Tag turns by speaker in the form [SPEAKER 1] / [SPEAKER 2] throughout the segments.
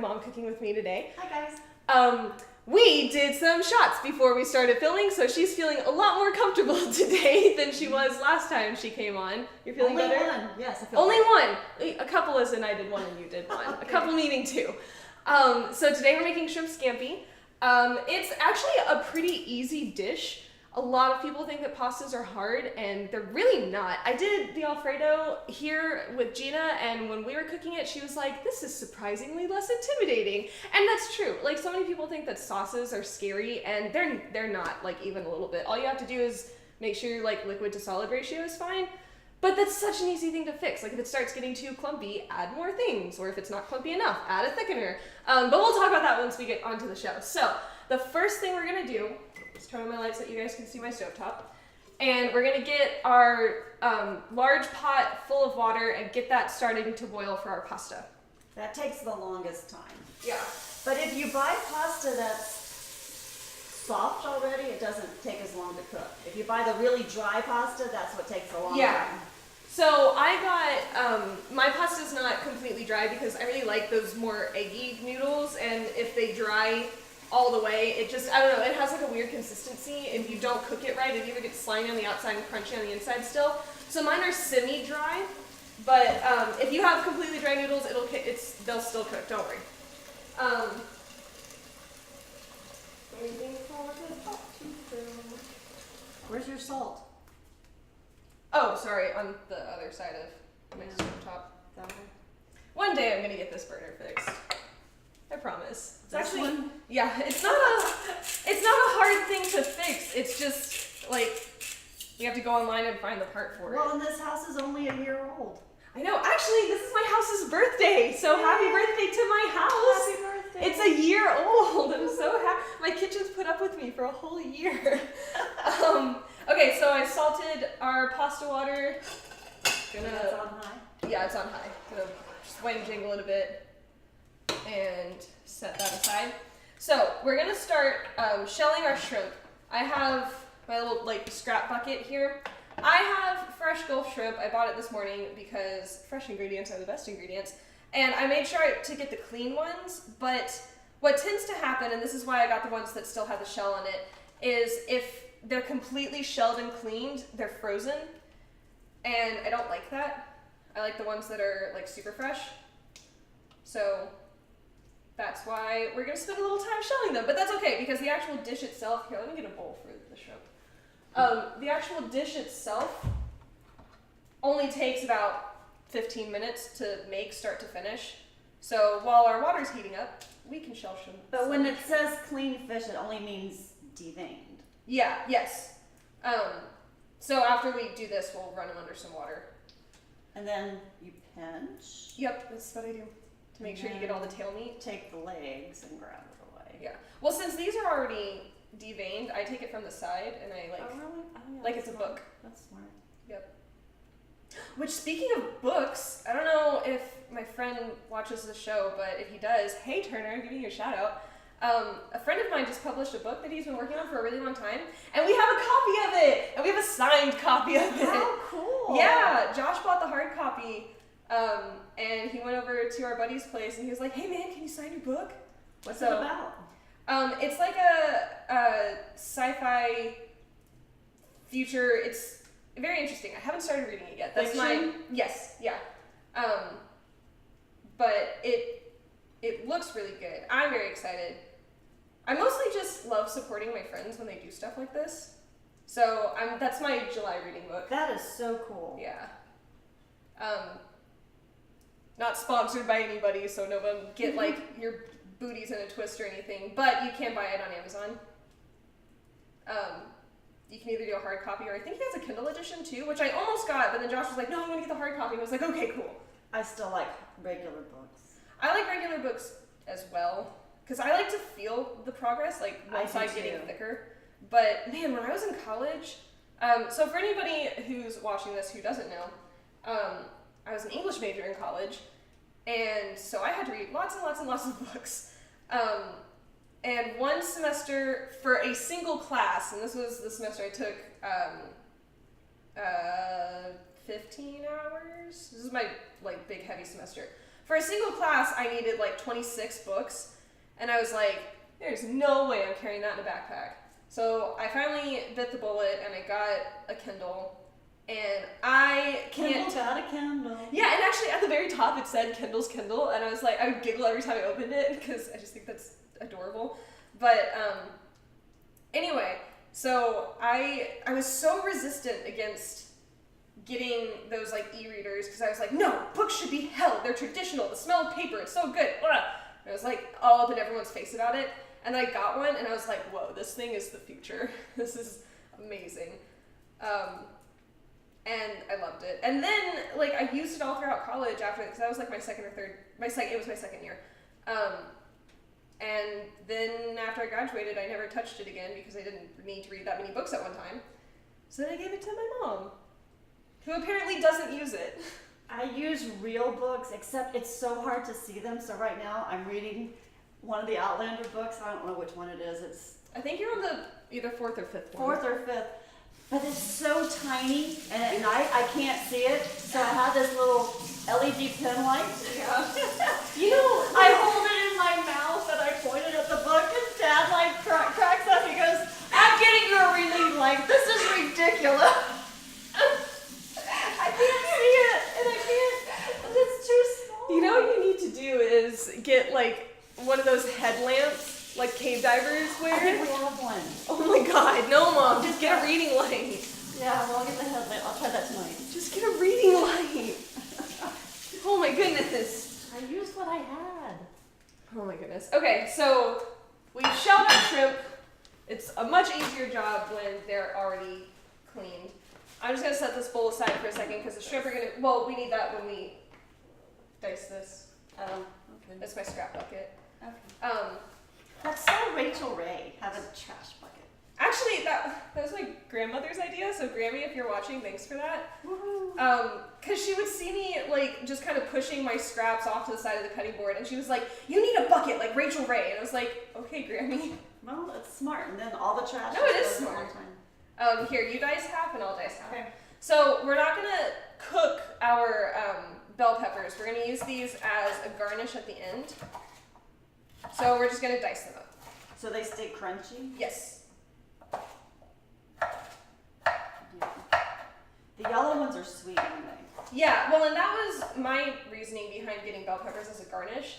[SPEAKER 1] Mom Cooking with me today.
[SPEAKER 2] Hi guys.
[SPEAKER 1] We did some shots before we started filming, so she's feeling a lot more comfortable today than she was last time she came on. You're feeling
[SPEAKER 2] Only
[SPEAKER 1] better?
[SPEAKER 2] one. Yes, I feel
[SPEAKER 1] Only
[SPEAKER 2] great.
[SPEAKER 1] one. A couple as in I did one and you did one.
[SPEAKER 2] Okay.
[SPEAKER 1] A couple meaning two. So today we're making shrimp scampi. It's actually a pretty easy dish. A lot of people think that pastas are hard, and they're really not. I did the Alfredo here with Gina, and when we were cooking it, she was like, this is surprisingly less intimidating. And that's true. Like, so many people think that sauces are scary, and they're not, like, even a little bit. All you have to do is make sure your, like, liquid to solid ratio is fine. But that's such an easy thing to fix. Like, if it starts getting too clumpy, add more things. Or if it's not clumpy enough, add a thickener. But we'll talk about that once we get onto the show. So, the first thing we're gonna do is turn on my light so that you guys can see my stovetop. And we're gonna get our large pot full of water and get that starting to boil for our pasta.
[SPEAKER 2] That takes the longest time.
[SPEAKER 1] Yeah.
[SPEAKER 2] But if you buy pasta that's soft already, it doesn't take as long to cook. If you buy the really dry pasta, that's what takes a long time.
[SPEAKER 1] So I got, my pasta's not completely dry because I really like those more eggy noodles, and if they dry all the way, it just, I don't know, it has like a weird consistency. If you don't cook it right, it either gets slimy on the outside and crunchy on the inside still. So mine are semi-dry, but if you have completely dry noodles, they'll still cook, don't worry.
[SPEAKER 2] Where's your salt?
[SPEAKER 1] Oh, sorry, on the other side of my stovetop.
[SPEAKER 2] That one?
[SPEAKER 1] One day I'm gonna get this burner fixed. I promise. It's
[SPEAKER 2] This
[SPEAKER 1] actually,
[SPEAKER 2] one?
[SPEAKER 1] yeah, it's not a hard thing to fix. It's just like we have to go online and find the part for it.
[SPEAKER 2] Well, and this house is only a year old.
[SPEAKER 1] I know. Actually, this is my house's birthday, so happy birthday to my house.
[SPEAKER 2] Happy birthday.
[SPEAKER 1] It's a year old. I'm so happy. My kitchen's put up with me for a whole year. Okay, so I salted our pasta water.
[SPEAKER 2] It's on high?
[SPEAKER 1] Yeah, it's on high. Gonna swing jingle it a bit and set that aside. So we're gonna start shelling our shrimp. I have my little like scrap bucket here. I have fresh Gulf shrimp. I bought it this morning because fresh ingredients are the best ingredients. And I made sure to get the clean ones, but what tends to happen, and this is why I got the ones that still have the shell on it, is if they're completely shelled and cleaned, they're frozen. And I don't like that. I like the ones that are like super fresh. So that's why we're gonna spend a little time shelling them, but that's okay because the actual dish itself, here, let me get a bowl for the shrimp. The actual dish itself only takes about 15 minutes to make start to finish. So while our water's heating up, we can shell shrimp.
[SPEAKER 2] But when it says clean fish, it only means deveined.
[SPEAKER 1] Yeah, yes. So after we do this, we'll run them under some water.
[SPEAKER 2] And then you pinch.
[SPEAKER 1] Yep, that's what I do to make sure you get all the tail meat.
[SPEAKER 2] Take the legs and grab it away.
[SPEAKER 1] Yeah. Well, since these are already deveined, I take it from the side and I like,
[SPEAKER 2] Oh, really? Oh, yeah,
[SPEAKER 1] like
[SPEAKER 2] that's
[SPEAKER 1] it's a
[SPEAKER 2] smart.
[SPEAKER 1] book.
[SPEAKER 2] That's smart.
[SPEAKER 1] Yep. Which, speaking of books, I don't know if my friend watches the show, but if he does, hey Turner, giving you a shout out. A friend of mine just published a book that he's been working on for a really long time, and we have a copy of it, and we have a signed copy of it.
[SPEAKER 2] How cool!
[SPEAKER 1] Yeah, Josh bought the hard copy, and he went over to our buddy's place, and he was like, "Hey man, can you sign your book?"
[SPEAKER 2] What's it about?
[SPEAKER 1] It's like a sci-fi future. It's very interesting. I haven't started reading it yet. That's
[SPEAKER 2] Fiction?
[SPEAKER 1] Yes, yeah. But it looks really good. I'm very excited. I mostly just love supporting my friends when they do stuff like this. So that's my July reading book.
[SPEAKER 2] That is so cool.
[SPEAKER 1] Yeah. Not sponsored by anybody, so no one get like your booties in a twist or anything, but you can buy it on Amazon. You can either do a hard copy, or I think he has a Kindle edition too, which I almost got, but then Josh was like, no, I'm gonna get the hard copy, and I was like, okay, cool.
[SPEAKER 2] I still like regular books.
[SPEAKER 1] I like regular books as well, because I like to feel the progress, like one side getting thicker. But man, when I was in college, so for anybody who's watching this who doesn't know, I was an English major in college, and so I had to read lots and lots and lots of books. And one semester for a single class, and this was the semester I took 15 hours. This is my like big heavy semester. For a single class, I needed like 26 books, and I was like, there's no way I'm carrying that in a backpack. So I finally bit the bullet, and I got a Kindle, and I can't...
[SPEAKER 2] Kindle got a Kindle.
[SPEAKER 1] Yeah, and actually at the very top it said Kindle's Kindle, and I was like, I would giggle every time I opened it, because I just think that's adorable. But, anyway, so I was so resistant against getting those like e-readers because I was like, no, books should be held. They're traditional. The smell of paper, it's so good. And I was like all up in everyone's face about it. And I got one and I was like, whoa, this thing is the future. This is amazing. And I loved it. And then like I used it all throughout college after, because that was like my second year. And then after I graduated, I never touched it again because I didn't need to read that many books at one time. So then I gave it to my mom, who apparently doesn't use it.
[SPEAKER 2] I use real books, except it's so hard to see them. So right now I'm reading one of the Outlander books. I don't know which one it is. It's
[SPEAKER 1] I think you're on the either fourth or fifth one.
[SPEAKER 2] fourth or fifth. But it's so tiny, and at night I can't see it. So I have this little LED pen light.
[SPEAKER 1] Yeah.
[SPEAKER 2] You know, I hold it in my mouth and I point it at the book, and Dad like cracks up. He goes, "I'm getting you a reading light. This is ridiculous." I can't see it, and I can't. It's too small.
[SPEAKER 1] You know what you need to do is get like one of those headlamps, like cave divers
[SPEAKER 2] I
[SPEAKER 1] wear.
[SPEAKER 2] think we have one.
[SPEAKER 1] Oh my God, no, Mom, just get a reading light.
[SPEAKER 2] Yeah, well, I'll get the headlight. I'll try that tonight.
[SPEAKER 1] Just get a reading light. Oh my goodness.
[SPEAKER 2] I used what I had.
[SPEAKER 1] Oh my goodness. Okay, so we've shelled our shrimp. It's a much easier job when they're already cleaned. I'm just gonna set this bowl aside for a second because the shrimp are gonna, well, we need that when we dice this.
[SPEAKER 2] Oh, okay.
[SPEAKER 1] That's my scrap bucket.
[SPEAKER 2] Okay. That's so Rachel Ray, have a trash bucket.
[SPEAKER 1] Actually, that was my grandmother's idea, so Grammy, if you're watching, thanks for that.
[SPEAKER 2] Woohoo.
[SPEAKER 1] Because she would see me, like, just kind of pushing my scraps off to the side of the cutting board, and she was like, you need a bucket like Rachel Ray. And I was like, okay, Grammy.
[SPEAKER 2] Well, that's smart. And then all the trash.
[SPEAKER 1] No, it is
[SPEAKER 2] goes at
[SPEAKER 1] smart.
[SPEAKER 2] one time.
[SPEAKER 1] Here, you dice half, and I'll dice half.
[SPEAKER 2] Okay.
[SPEAKER 1] So we're not going to cook our bell peppers. We're going to use these as a garnish at the end. So we're just going to dice them up.
[SPEAKER 2] So they stay crunchy?
[SPEAKER 1] Yes.
[SPEAKER 2] The yellow ones are sweet anyway.
[SPEAKER 1] Yeah, well, and that was my reasoning behind getting bell peppers as a garnish,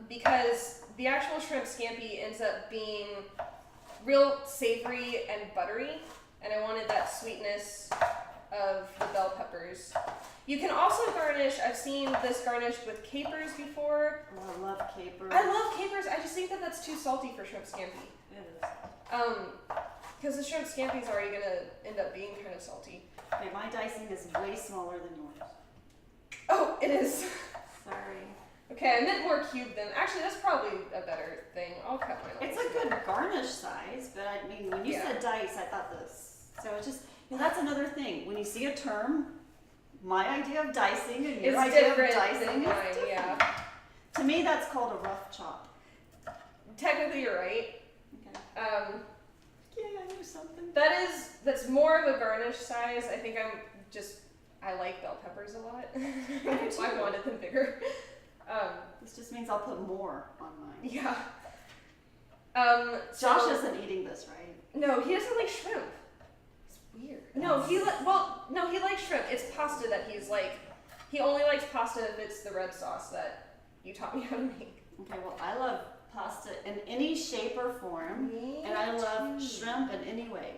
[SPEAKER 1] because the actual shrimp scampi ends up being real savory and buttery, and I wanted that sweetness of the bell peppers. You can also garnish, I've seen this garnished with capers before.
[SPEAKER 2] Oh, I love capers.
[SPEAKER 1] I love capers, I just think that that's too salty for shrimp scampi.
[SPEAKER 2] It is.
[SPEAKER 1] Because the shrimp scampi is already going to end up being kind of salty.
[SPEAKER 2] Okay, my dicing is way smaller than yours.
[SPEAKER 1] Oh, it is.
[SPEAKER 2] Sorry.
[SPEAKER 1] Okay, I meant more cube than, actually that's probably a better thing. I'll cut mine.
[SPEAKER 2] It's a good garnish size, but I mean, when you said dice, I thought this. So it's just, you know, that's another thing. When you see a term, my idea of dicing and your
[SPEAKER 1] It's
[SPEAKER 2] idea of
[SPEAKER 1] different
[SPEAKER 2] dicing
[SPEAKER 1] than
[SPEAKER 2] is
[SPEAKER 1] mine,
[SPEAKER 2] different.
[SPEAKER 1] yeah.
[SPEAKER 2] To me, that's called a rough chop.
[SPEAKER 1] Technically you're right.
[SPEAKER 2] Okay. Yay, I knew something.
[SPEAKER 1] That's more of a garnish size. I think I like bell peppers a lot. I wanted them bigger.
[SPEAKER 2] This just means I'll put more on mine.
[SPEAKER 1] Yeah.
[SPEAKER 2] Josh isn't eating this, right?
[SPEAKER 1] No, he doesn't like shrimp.
[SPEAKER 2] It's weird.
[SPEAKER 1] No, he likes shrimp. It's pasta that he's like, he only likes pasta if it's the red sauce that you taught me how to make.
[SPEAKER 2] Okay, well, I love pasta in any shape or form, and I love shrimp in any way.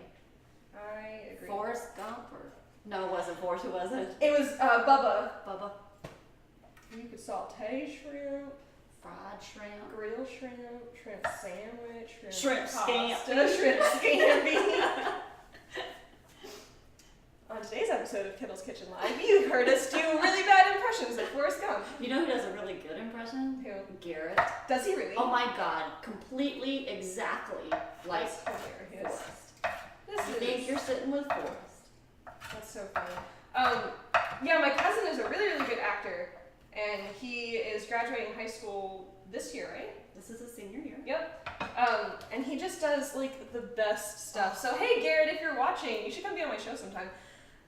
[SPEAKER 1] I agree.
[SPEAKER 2] Forrest Gump or no, it wasn't Forrest. Who was it?
[SPEAKER 1] It was Bubba.
[SPEAKER 2] Bubba.
[SPEAKER 1] You could saute shrimp,
[SPEAKER 2] Fried shrimp.
[SPEAKER 1] grill shrimp, shrimp sandwich,
[SPEAKER 2] Shrimp
[SPEAKER 1] pasta,
[SPEAKER 2] scampi.
[SPEAKER 1] shrimp scampi. On today's episode of Kendall's Kitchen Live, you heard us do really bad impressions of Forrest Gump.
[SPEAKER 2] You know who does a really good impression?
[SPEAKER 1] Who?
[SPEAKER 2] Garrett.
[SPEAKER 1] Does he really?
[SPEAKER 2] Oh my God, completely, exactly like
[SPEAKER 1] That's hilarious.
[SPEAKER 2] Forrest.
[SPEAKER 1] This
[SPEAKER 2] You
[SPEAKER 1] is
[SPEAKER 2] think you're sitting with Forrest?
[SPEAKER 1] That's so funny. Yeah, my cousin is a really, really good actor, and he is graduating high school this year, right?
[SPEAKER 2] This is a senior year.
[SPEAKER 1] Yep. And he just does like the best stuff. So hey, Garrett, if you're watching, you should come be on my show sometime.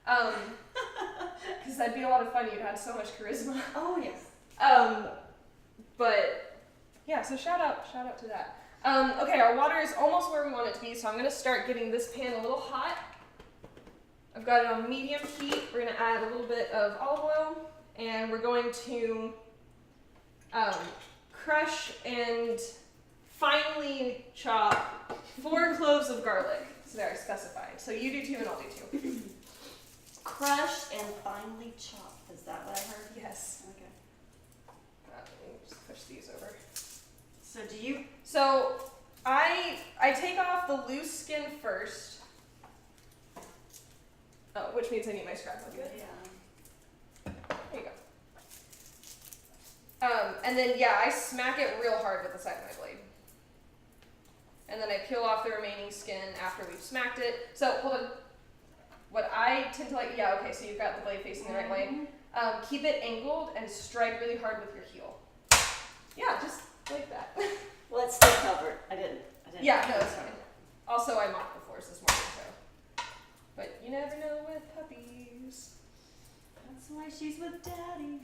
[SPEAKER 1] Because that'd be a lot of fun. You'd have so much charisma.
[SPEAKER 2] Oh yes.
[SPEAKER 1] But yeah, so shout out to that. Okay, our water is almost where we want it to be, so I'm gonna start getting this pan a little hot. I've got it on medium heat. We're gonna add a little bit of olive oil, and we're going to crush and finely chop 4 cloves of garlic. So they're specified. So you do 2 and I'll do 2.
[SPEAKER 2] Crush and finely chop. Is that what I heard?
[SPEAKER 1] Yes.
[SPEAKER 2] Okay.
[SPEAKER 1] Let me just push these over.
[SPEAKER 2] So do you?
[SPEAKER 1] So I take off the loose skin first. Oh, which means I need my scrap bucket.
[SPEAKER 2] Yeah.
[SPEAKER 1] There you go. And then yeah, I smack it real hard with the side of my blade. And then I peel off the remaining skin after we've smacked it. So hold on. What I tend to like, yeah, okay, so you've got the blade facing the right way. Keep it angled and strike really hard with your heel. Yeah, just like that.
[SPEAKER 2] Well, it's still covered. I didn't.
[SPEAKER 1] Yeah, no, it's fine. Also, I mopped the floors this morning, so. But you never know with puppies.
[SPEAKER 2] That's why she's with Daddy.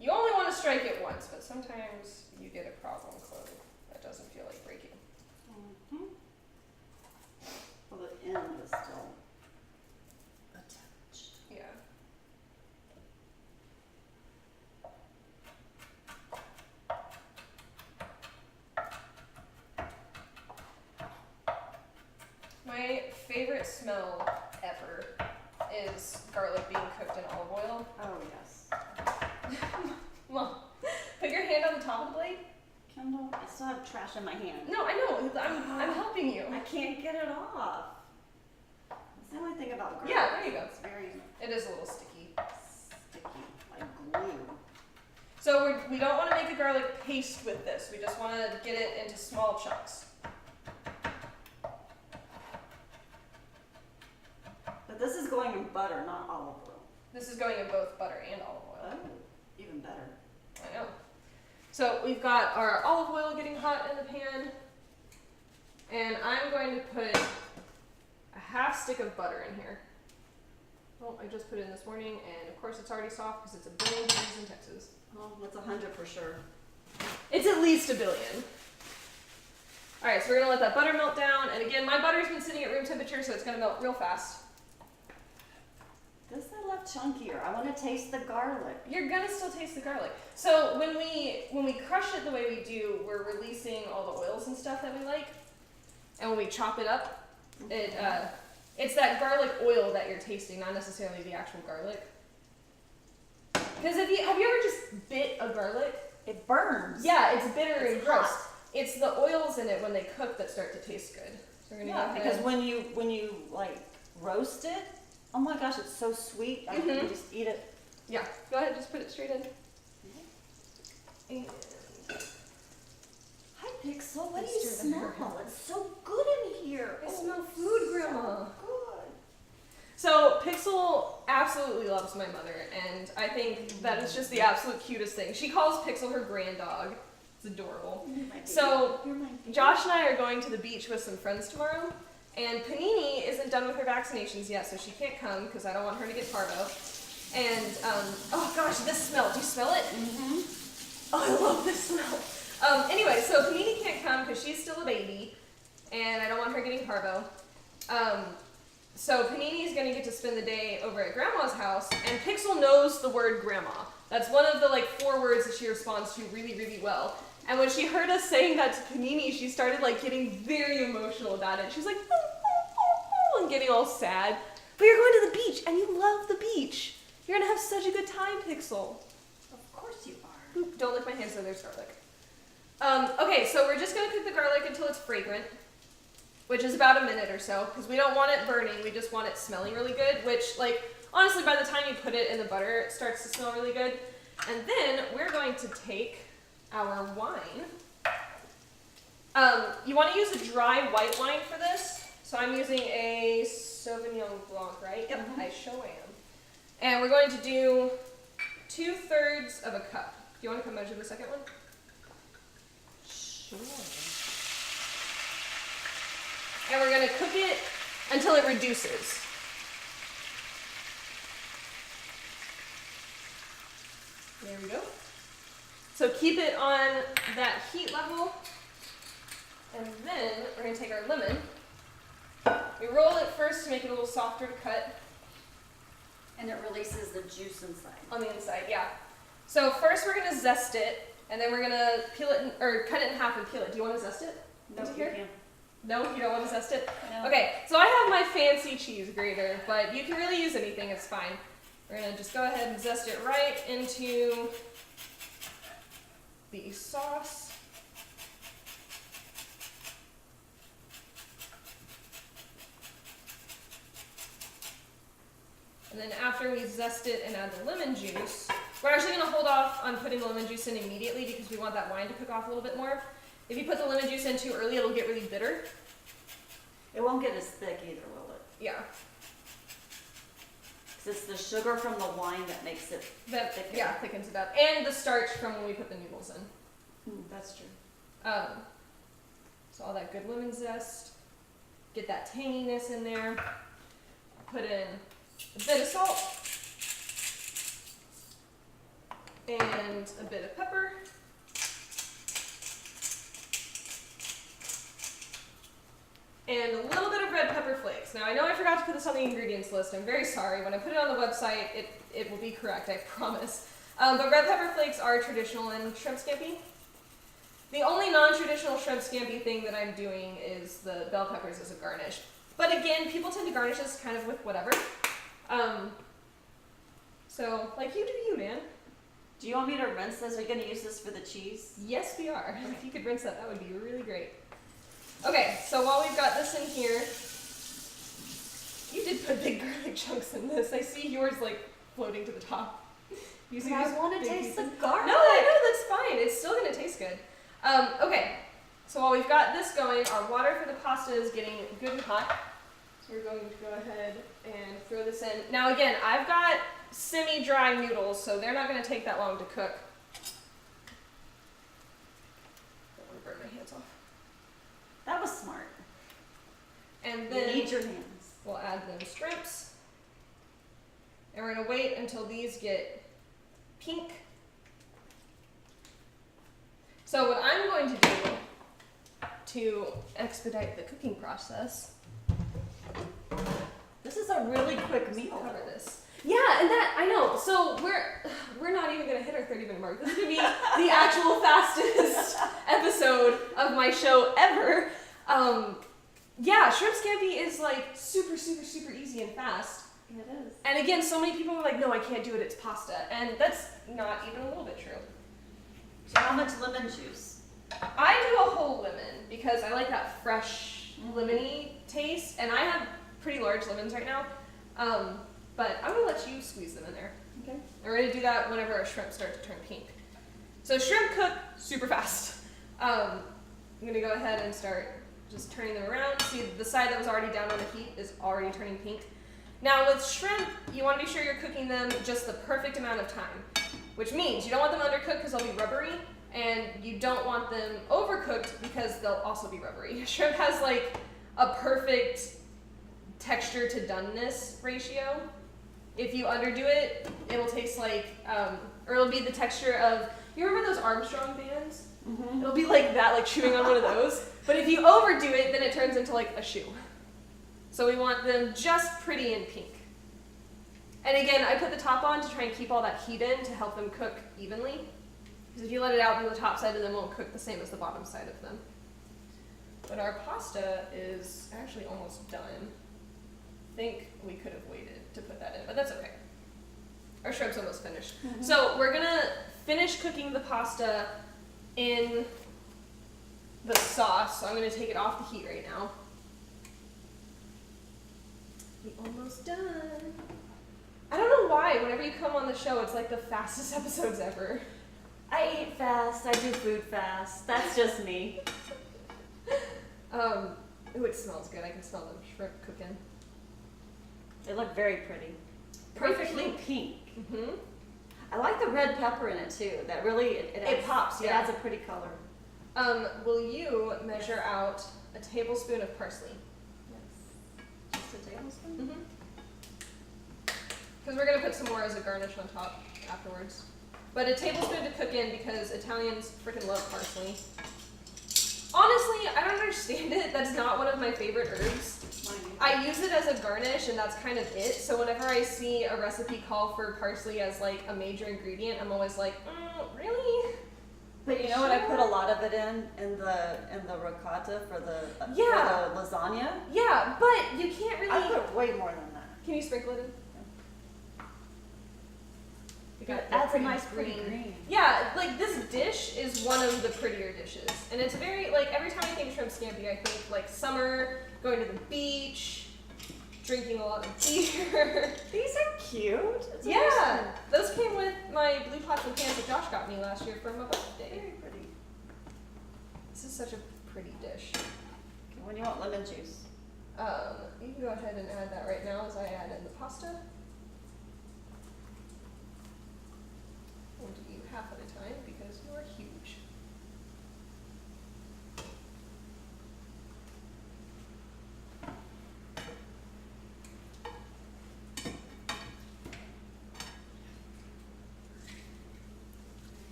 [SPEAKER 1] You only want to strike it once, but sometimes you get a problem clove that doesn't feel like breaking.
[SPEAKER 2] Mm-hmm. Well, the end is still attached.
[SPEAKER 1] Yeah. My favorite smell ever is garlic being cooked in olive oil.
[SPEAKER 2] Oh, yes.
[SPEAKER 1] Mom, put your hand on the top of the blade.
[SPEAKER 2] Kendall, I still have trash in my hand.
[SPEAKER 1] No, I know. I'm helping you.
[SPEAKER 2] I can't get it off. That's the only thing about garlic.
[SPEAKER 1] Yeah, there you go.
[SPEAKER 2] It's very
[SPEAKER 1] It is a little sticky.
[SPEAKER 2] sticky, like glue.
[SPEAKER 1] So we don't want to make a garlic paste with this. We just want to get it into small chunks.
[SPEAKER 2] But this is going in butter, not olive oil.
[SPEAKER 1] This is going in both butter and olive oil.
[SPEAKER 2] Oh, even better.
[SPEAKER 1] I know. So we've got our olive oil getting hot in the pan. And I'm going to put a half stick of butter in here. Well, I just put it in this morning, and of course it's already soft because it's 1 billion degrees in Texas.
[SPEAKER 2] Oh, that's 100 for sure.
[SPEAKER 1] It's at least 1 billion. All right, so we're gonna let that butter melt down. And again, my butter's been sitting at room temperature, so it's gonna melt real fast.
[SPEAKER 2] This I love chunkier. I want to taste the garlic.
[SPEAKER 1] You're gonna still taste the garlic. So when we crush it the way we do, we're releasing all the oils and stuff that we like. And when we chop it up, it's that garlic oil that you're tasting, not necessarily the actual garlic. Because have you ever just bit a garlic?
[SPEAKER 2] It burns.
[SPEAKER 1] Yeah, it's bitter and gross.
[SPEAKER 2] hot.
[SPEAKER 1] It's the oils in it when they cook that start to taste good. So we're gonna go ahead.
[SPEAKER 2] Because when you like roast it, oh my gosh, it's so sweet. I can just eat it.
[SPEAKER 1] Yeah, go ahead, just put it straight in. And
[SPEAKER 2] Hi, Pixel. What do
[SPEAKER 1] Let's
[SPEAKER 2] you
[SPEAKER 1] stir that
[SPEAKER 2] smell?
[SPEAKER 1] around.
[SPEAKER 2] It's so good in here.
[SPEAKER 1] I smell food, Grandma.
[SPEAKER 2] So good.
[SPEAKER 1] So Pixel absolutely loves my mother, and I think that is just the absolute cutest thing. She calls Pixel her grand dog. It's adorable. So Josh and I are going to the beach with some friends tomorrow, and Panini isn't done with her vaccinations yet, so she can't come because I don't want her to get parvo. And oh gosh, this smell. Do you smell it?
[SPEAKER 2] Mm-hmm.
[SPEAKER 1] Oh, I love this smell. Anyway, so Panini can't come because she's still a baby, and I don't want her getting parvo. So Panini is going to get to spend the day over at Grandma's house, and Pixel knows the word grandma. That's one of the 4 words that she responds to really, really well. And when she heard us saying that to Panini, she started getting very emotional about it. She was like, oh, oh, oh, oh, and getting all sad. But you're going to the beach, and you love the beach. You're going to have such a good time, Pixel.
[SPEAKER 2] Of course you are.
[SPEAKER 1] Oop, don't lick my hands, so there's garlic. Okay, so we're just going to cook the garlic until it's fragrant, which is about a minute or so, because we don't want it burning, we just want it smelling really good, which, honestly, by the time you put it in the butter, it starts to smell really good. And then we're going to take our wine. You want to use a dry white wine for this, so I'm using a Sauvignon Blanc, right? Yep, I sure am. And we're going to do 2/3 of a cup. Do you want to come measure the second one?
[SPEAKER 2] Sure.
[SPEAKER 1] And we're going to cook it until it reduces. There we go. So keep it on that heat level. And then we're going to take our lemon. We roll it first to make it a little softer to cut.
[SPEAKER 2] And it releases the juice inside.
[SPEAKER 1] On the inside, yeah. So first we're going to zest it, and then we're going to peel it, or cut it in half and peel it. Do you want to zest it?
[SPEAKER 2] No, you can't.
[SPEAKER 1] No, you don't want to zest it?
[SPEAKER 2] No.
[SPEAKER 1] Okay, so I have my fancy cheese grater, but you can really use anything, it's fine. We're going to just go ahead and zest it right into the sauce. And then after we zest it and add the lemon juice, we're actually going to hold off on putting the lemon juice in immediately because we want that wine to cook off a little bit more. If you put the lemon juice in too early, it'll get really bitter.
[SPEAKER 2] It won't get as thick either, will it?
[SPEAKER 1] Yeah.
[SPEAKER 2] Because it's the sugar from the wine that makes it thicker.
[SPEAKER 1] Yeah, thickens it up. And the starch from when we put the noodles in.
[SPEAKER 2] That's true.
[SPEAKER 1] So all that good lemon zest. Get that tanginess in there. Put in a bit of salt. And a bit of pepper. And a little bit of red pepper flakes. Now I know I forgot to put this on the ingredients list. I'm very sorry. When I put it on the website, it will be correct, I promise. But red pepper flakes are traditional in shrimp scampi. The only non-traditional shrimp scampi thing that I'm doing is the bell peppers as a garnish. But again, people tend to garnish this kind of with whatever. So, like, you do you, man.
[SPEAKER 2] Do you want me to rinse this? Are you going to use this for the cheese?
[SPEAKER 1] Yes, we are. If you could rinse that, that would be really great. Okay, so while we've got this in here, you did put big garlic chunks in this. I see yours, like, floating to the top. You see,
[SPEAKER 2] I want to taste the garlic.
[SPEAKER 1] No, I know, that's fine. It's still going to taste good. Okay, so while we've got this going, our water for the pasta is getting good and hot. So we're going to go ahead and throw this in. Now again, I've got semi-dry noodles, so they're not going to take that long to cook. Don't want to burn my hands off.
[SPEAKER 2] That was smart.
[SPEAKER 1] And then
[SPEAKER 2] you need your hands.
[SPEAKER 1] We'll add the shrimps. And we're going to wait until these get pink. So what I'm going to do to expedite the cooking process.
[SPEAKER 2] This is a really quick meal.
[SPEAKER 1] Cover this. Yeah, and that, I know. So we're not even going to hit our 30-minute mark. This is going to be the actual fastest episode of my show ever. Yeah, shrimp scampi is like super, super, super easy and fast.
[SPEAKER 2] It is.
[SPEAKER 1] And again, so many people are like, no, I can't do it, it's pasta. And that's not even a little bit true.
[SPEAKER 2] So how much lemon juice?
[SPEAKER 1] I do a whole lemon because I like that fresh lemony taste. And I have pretty large lemons right now. But I'm going to let you squeeze them in there.
[SPEAKER 2] Okay.
[SPEAKER 1] And we're going to do that whenever our shrimp start to turn pink. So shrimp cook super fast. I'm going to go ahead and start just turning them around. See, the side that was already down on the heat is already turning pink. Now with shrimp, you want to be sure you're cooking them just the perfect amount of time, which means you don't want them undercooked because they'll be rubbery, and you don't want them overcooked because they'll also be rubbery. Shrimp has like a perfect texture to doneness ratio. If you underdo it, it'll taste like, or it'll be the texture of, you remember those Armstrong bands? Mm-hmm. It'll be like that, like chewing on one of those. But if you overdo it, then it turns into like a shoe. So we want them just pretty and pink. And again, I put the top on to try and keep all that heat in to help them cook evenly. Because if you let it out, then the top side of them won't cook the same as the bottom side of them. But our pasta is actually almost done. I think we could have waited to put that in, but that's okay. Our shrimp's almost finished. Mm-hmm. So we're gonna finish cooking the pasta in the sauce. So I'm gonna take it off the heat right now. We're almost done. I don't know why, whenever you come on the show, it's like the fastest episodes ever.
[SPEAKER 2] I eat fast, I do food fast. That's just me.
[SPEAKER 1] Ooh, it smells good. I can smell the shrimp cooking.
[SPEAKER 2] They look very pretty. Perfectly pink.
[SPEAKER 1] Mm-hmm.
[SPEAKER 2] I like the red pepper in it too. That really,
[SPEAKER 1] it pops, yeah.
[SPEAKER 2] It adds a pretty color.
[SPEAKER 1] Will you measure out a tablespoon of parsley?
[SPEAKER 2] Yes. Just a tablespoon?
[SPEAKER 1] Mm-hmm. Because we're going to put some more as a garnish on top afterwards. but a tablespoon to cook in because Italians freaking love parsley. Honestly, I don't understand it. That's not one of my favorite herbs. I use it as a garnish, and that's kind of it. So whenever I see a recipe call for parsley as like a major ingredient, I'm always like, really?
[SPEAKER 2] But you know what? I put a lot of it in the ricotta for the lasagna.
[SPEAKER 1] Yeah, but you can't really.
[SPEAKER 2] I put way more than that.
[SPEAKER 1] Can you sprinkle it in?
[SPEAKER 2] It adds a nice pretty green.
[SPEAKER 1] Yeah, like this dish is one of the prettier dishes, and it's very like every time I think shrimp scampi, I think like summer, going to the beach, drinking a lot of beer.
[SPEAKER 2] These are cute. It's
[SPEAKER 1] Yeah, those came with my blue pots and pans that Josh got me last year for my birthday.
[SPEAKER 2] very pretty.
[SPEAKER 1] This is such a pretty dish.
[SPEAKER 2] Okay, when you want lemon juice.
[SPEAKER 1] You can go ahead and add that right now as I add in the pasta. We'll do you half at a time because you are huge.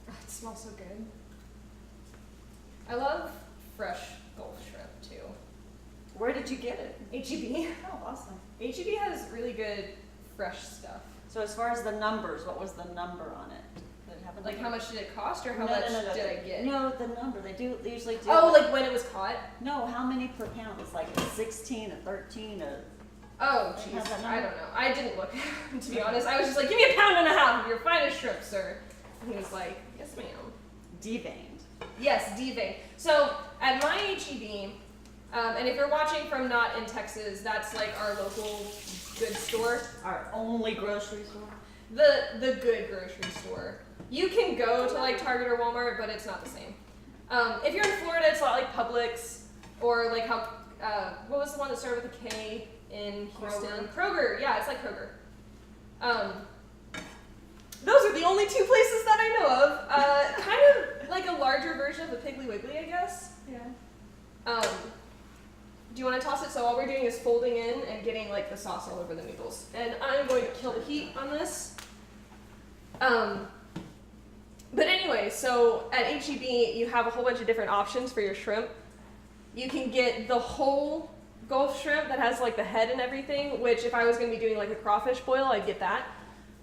[SPEAKER 1] Oh, it smells so good. I love fresh Gulf shrimp too.
[SPEAKER 2] Where did you get it?
[SPEAKER 1] H-E-B.
[SPEAKER 2] Oh, awesome.
[SPEAKER 1] H-E-B has really good fresh stuff.
[SPEAKER 2] So as far as the numbers, what was the number on it? Did it have a
[SPEAKER 1] Like
[SPEAKER 2] number?
[SPEAKER 1] how much did it cost or how
[SPEAKER 2] No,
[SPEAKER 1] much
[SPEAKER 2] no, no,
[SPEAKER 1] did I get?
[SPEAKER 2] No, the number. They usually do.
[SPEAKER 1] Oh, like when it was caught?
[SPEAKER 2] No, how many per pound? It's like a 16, a 13, a...
[SPEAKER 1] Oh,
[SPEAKER 2] They
[SPEAKER 1] jeez.
[SPEAKER 2] have that
[SPEAKER 1] I
[SPEAKER 2] number?
[SPEAKER 1] don't know. I didn't look, to be honest. I was just like, give me a pound and a half of your finest shrimp, sir. And he was like, yes, ma'am.
[SPEAKER 2] deveined.
[SPEAKER 1] Yes, deveined. So at my H-E-B, and if you're watching from not in Texas, that's like our local goods store.
[SPEAKER 2] Our only grocery store.
[SPEAKER 1] The good grocery store. You can go to like Target or Walmart, but it's not the same. If you're in Florida, it's a lot like Publix or like how what was the one that started with a K in Houston? Kroger. Yeah, it's like Kroger. Those are the only two places that I know of. Kind of like a larger version of the Piggly Wiggly, I guess.
[SPEAKER 2] Yeah.
[SPEAKER 1] Do you want to toss it? So all we're doing is folding in and getting like the sauce all over the noodles. And I'm going to kill the heat on this. But anyway, so at H-E-B, you have a whole bunch of different options for your shrimp. You can get the whole Gulf shrimp that has like the head and everything, which if I was going to be doing like a crawfish boil, I'd get that.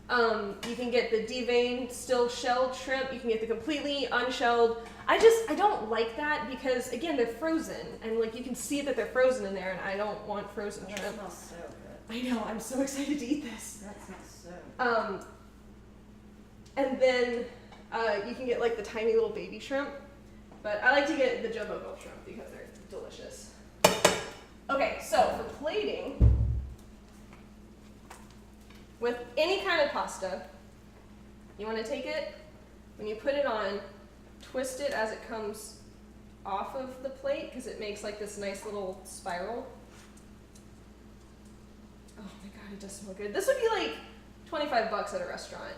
[SPEAKER 1] You can get the deveined, still shelled shrimp. You can get the completely unshelled. I don't like that because, again, they're frozen. And like you can see that they're frozen in there, and I don't want frozen
[SPEAKER 2] That
[SPEAKER 1] shrimp.
[SPEAKER 2] smells so good.
[SPEAKER 1] I know, I'm so excited to eat this.
[SPEAKER 2] That smells so good.
[SPEAKER 1] And then you can get like the tiny little baby shrimp. But I like to get the jumbo Gulf shrimp because they're delicious. Okay, so for plating, with any kind of pasta, you want to take it, when you put it on, twist it as it comes off of the plate because it makes like this nice little spiral. Oh my god, it does smell good. This would be like $25 at a restaurant.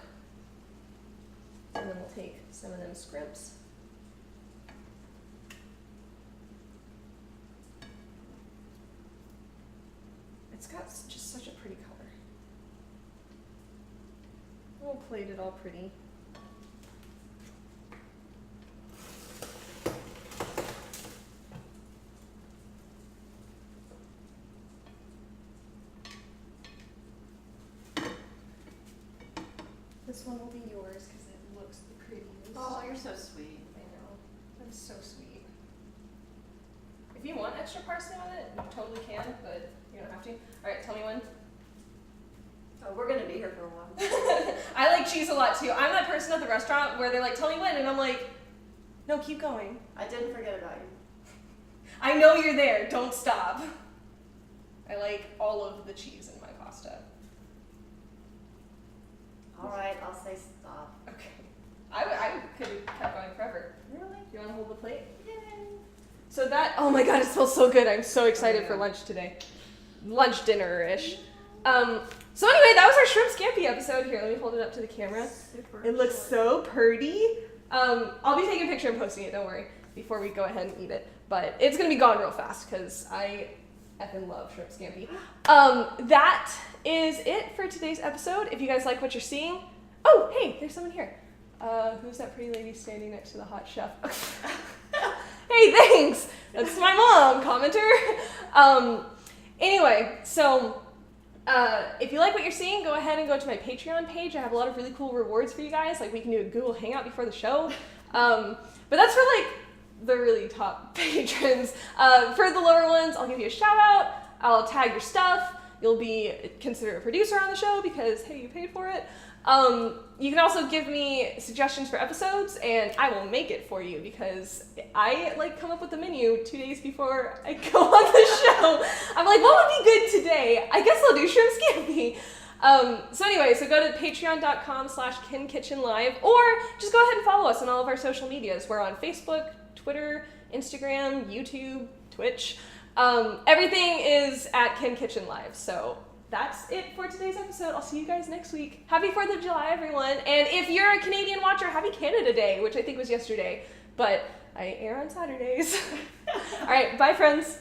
[SPEAKER 1] And then we'll take some of them scrimps. It's got just such a pretty color. We'll plate it all pretty. This one will be yours because it looks the prettiest.
[SPEAKER 2] Oh, you're so sweet.
[SPEAKER 1] I know. That's so sweet. If you want extra parsley on it, you totally can, but you don't have to. Alright, tell me when.
[SPEAKER 2] Oh, we're gonna be here for a while.
[SPEAKER 1] I like cheese a lot too. I'm that person at the restaurant where they're like, tell me when, and I'm like, no, keep going.
[SPEAKER 2] I didn't forget about you.
[SPEAKER 1] I know you're there, don't stop. I like all of the cheese in my pasta.
[SPEAKER 2] All right, I'll say stop.
[SPEAKER 1] Okay. I could have kept going forever.
[SPEAKER 2] Really?
[SPEAKER 1] You want to hold the plate?
[SPEAKER 2] Yay.
[SPEAKER 1] So that, oh my god, it smells so good. I'm so excited
[SPEAKER 2] yeah.
[SPEAKER 1] for lunch today. Lunch, dinner-ish. So anyway, that was our shrimp scampi episode. Here, let me hold it up to the camera.
[SPEAKER 2] Super
[SPEAKER 1] It looks
[SPEAKER 2] short.
[SPEAKER 1] so pretty. I'll be taking a picture and posting it, don't worry, before we go ahead and eat it. But it's gonna be gone real fast because I effing love shrimp scampi. That is it for today's episode. If you guys like what you're seeing, Oh, hey, there's someone here. Who's that pretty lady standing next to the hot chef? Hey, thanks. That's my mom, commenter. Anyway, so if you like what you're seeing, go ahead and go to my Patreon page. I have a lot of really cool rewards for you guys. Like, we can do a Google Hangout before the show. But that's for like the really top patrons. For the lower ones, I'll give you a shout out. I'll tag your stuff. You'll be considered a producer on the show because, hey, you paid for it. You can also give me suggestions for episodes, and I will make it for you because I like come up with the menu 2 days before I go on the show. I'm like, what would be good today? I guess I'll do shrimp scampi. So anyway, so go to patreon.com/KinKitchenLive, or just go ahead and follow us on all of our social medias. We're on Facebook, Twitter, Instagram, YouTube, Twitch. Everything is at Kin Kitchen Live. So that's it for today's episode. I'll see you guys next week. Happy 4th of July, everyone. And if you're a Canadian watcher, happy Canada Day, which I think was yesterday, but I air on Saturdays. All right, bye, friends.